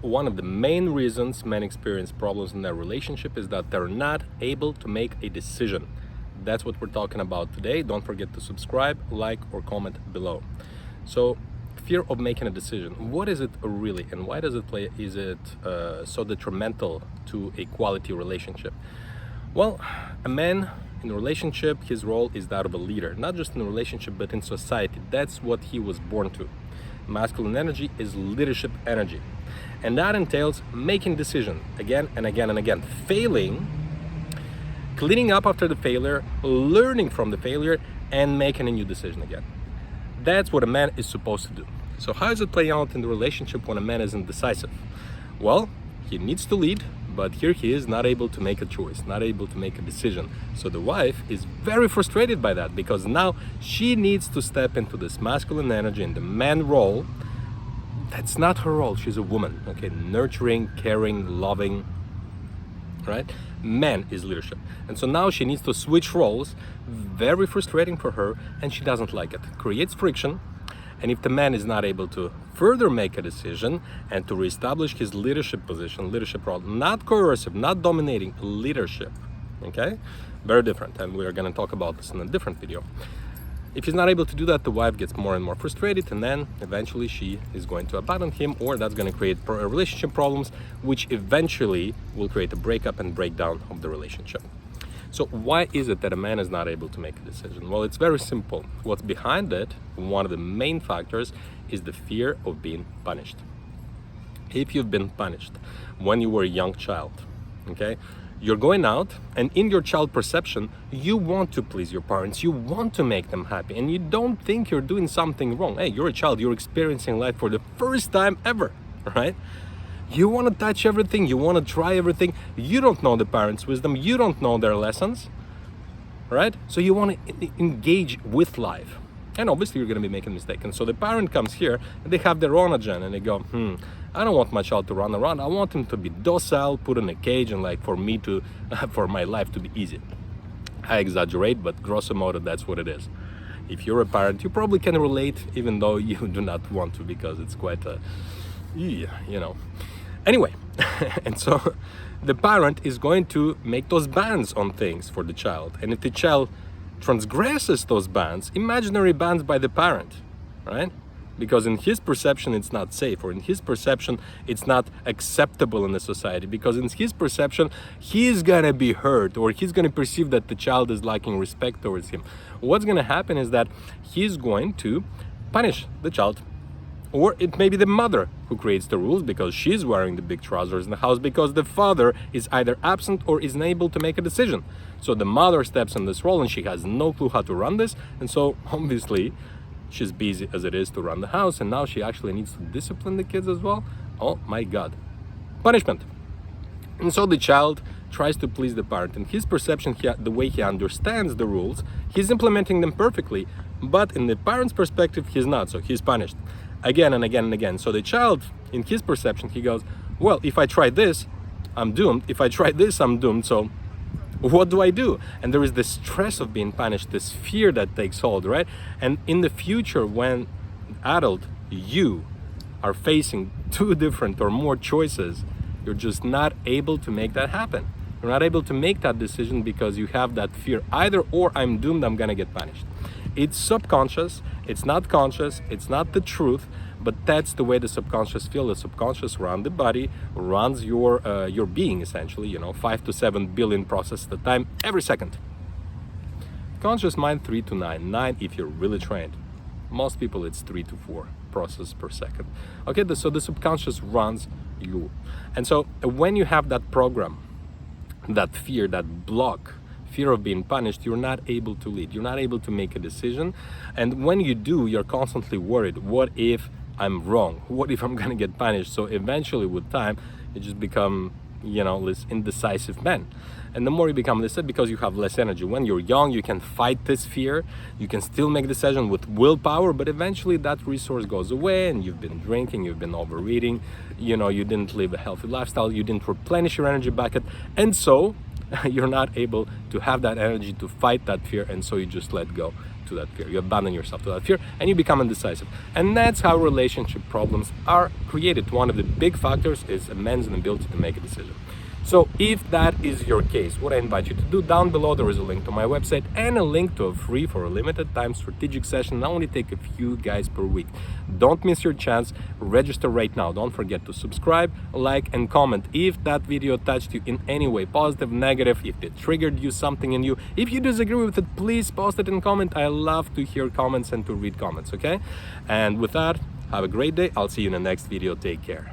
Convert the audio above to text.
one of the main reasons men experience problems in their relationship is that they're not able to make a decision. That's what we're talking about today. Don't forget to subscribe, like, or comment below. So, fear of making a decision. What is it really, and why does it play? Is it so detrimental to a quality relationship? Well, a man in a relationship, his role is that of a leader, not just in a relationship, but in society. That's what he was born to. Masculine energy is leadership energy. And that entails making decisions again and again and again, failing, cleaning up after the failure, learning from the failure, and making a new decision again. That's what a man is supposed to do. So how does it play out in the relationship when a man is indecisive? Well, he needs to lead, but here he is not able to make a choice, not able to make a decision. So the wife is very frustrated by that, because now she needs to step into this masculine energy in the man role. That's not her role. She's a woman, okay? Nurturing, caring, loving, right? Man is leadership. And so now she needs to switch roles. Very frustrating for her, and she doesn't like it. Creates friction. And if the man is not able to further make a decision and to reestablish his leadership position, leadership role, not coercive, not dominating, leadership, okay? Very different, and we're gonna talk about this in a different video. If he's not able to do that, the wife gets more and more frustrated, and then eventually she is going to abandon him, or that's going to create relationship problems, which eventually will create a breakup and breakdown of the relationship. So why is it that a man is not able to make a decision? Well, it's very simple. What's behind it, one of the main factors, is the fear of being punished. If you've been punished when you were a young child, okay, you're going out, and in your child perception, you want to please your parents, you want to make them happy, and you don't think you're doing something wrong. Hey, you're a child, you're experiencing life for the first time ever, right? You want to touch everything, you want to try everything, you don't know the parents' wisdom, you don't know their lessons, right? So you want to engage with life. And obviously you're going to be making mistakes. And so the parent comes here, and they have their own agenda, and they go, I don't want my child to run around. I want him to be docile, put in a cage, and like for me to, for my life to be easy. I exaggerate, but grosso modo, that's what it is. If you're a parent, you probably can relate, even though you do not want to, because it's quite a, you know. Anyway, and so the parent is going to make those bans on things for the child. And if the child transgresses those bans, imaginary bans by the parent, right? Because in his perception it's not safe, or in his perception it's not acceptable in the society, because in his perception he's gonna be hurt, or he's gonna perceive that the child is lacking respect towards him. What's gonna happen is that he's going to punish the child. Or it may be the mother who creates the rules, because she's wearing the big trousers in the house, because the father is either absent or isn't able to make a decision. So the mother steps in this role, and she has no clue how to run this, and so obviously she's busy as it is to run the house, and now she actually needs to discipline the kids as well. Oh my God. Punishment. And so the child tries to please the parent. In his perception, the way he understands the rules, he's implementing them perfectly, but in the parent's perspective, he's not, so he's punished. Again and again and again. So the child, in his perception, he goes, well, if I try this, I'm doomed. If I try this, I'm doomed. So what do I do? And there is this stress of being punished, this fear that takes hold, right? And in the future, when adult, you are facing two different or more choices, you're just not able to make that happen. You're not able to make that decision because you have that fear. Either or, I'm doomed, I'm gonna get punished. It's subconscious, it's not conscious, it's not the truth, but that's the way the subconscious feels. The subconscious runs the body, runs your being, essentially, 5 to 7 billion processes at a time, every second. Conscious mind, 3 to 9. 9 if you're really trained. Most people, it's 3 to 4 processes per second. Okay, so the subconscious runs you. And so when you have that program, that fear, that block, fear of being punished, you're not able to lead, you're not able to make a decision. And when you do, you're constantly worried, what if I'm wrong? What if I'm gonna get punished? So eventually with time, you just become, this indecisive man. And the more you become this, because you have less energy. When you're young, you can fight this fear, you can still make decisions with willpower, but eventually that resource goes away, and you've been drinking, you've been overeating, you didn't live a healthy lifestyle, you didn't replenish your energy bucket, and so you're not able to have that energy to fight that fear, and so you just let go. to that fear. You abandon yourself to that fear and you become indecisive. And that's how relationship problems are created. One of the big factors is a man's inability to make a decision. So if that is your case, what I invite you to do, down below there is a link to my website and a link to a free for a limited time strategic session that only take a few guys per week. Don't miss your chance. Register right now. Don't forget to subscribe, like, and comment if that video touched you in any way, positive, negative, if it triggered you something in you. If you disagree with it, please post it in comment. I love to hear comments and to read comments, okay? And with that, have a great day. I'll see you in the next video. Take care.